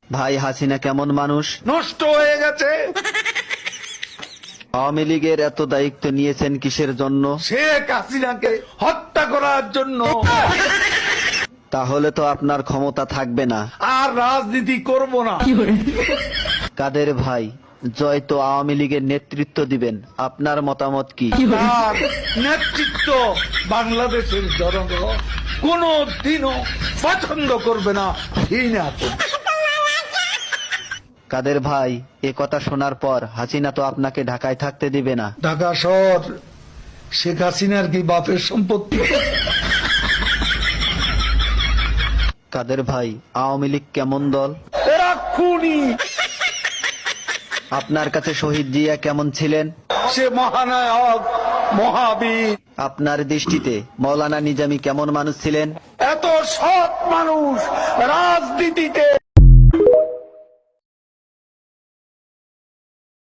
ভাই হাসিনা কেমন মানুষ? নষ্ট হয়ে গেছে। আওয়ামী লীগের এত দায়িত্ব নিয়েছেন কিসের জন্য? শেখ হাসিনাকে হত্যা করার জন্য। তাহলে তো আপনার ক্ষমতা থাকবে না। আর রাজনীতি করব না। কাদের ভাই, জয় তো আওয়ামী লীগের নেতৃত্ব দিবেন, আপনার মতামত কি? তার নেতৃত্ব বাংলাদেশের জনগণ কোনো দিনও পছন্দ করবে না, ঘৃণা করবে। কাদের ভাই, এ কথা শোনার পর হাসিনা তো আপনাকে ঢাকায় থাকতে দিবে না। ঢাকা শহর শেখ হাসিনার কি বাপের সম্পত্তি? কাদের ভাই, আওয়ামী লীগ কেমন দল? এরা খুনি। আপনার কাছে শহীদ জিয়া কেমন ছিলেন? সে মহানায়ক, মহাবীর। আপনার দৃষ্টিতে মৌলানা নিজামী কেমন মানুষ ছিলেন? এত সৎ মানুষ রাজনীতিতে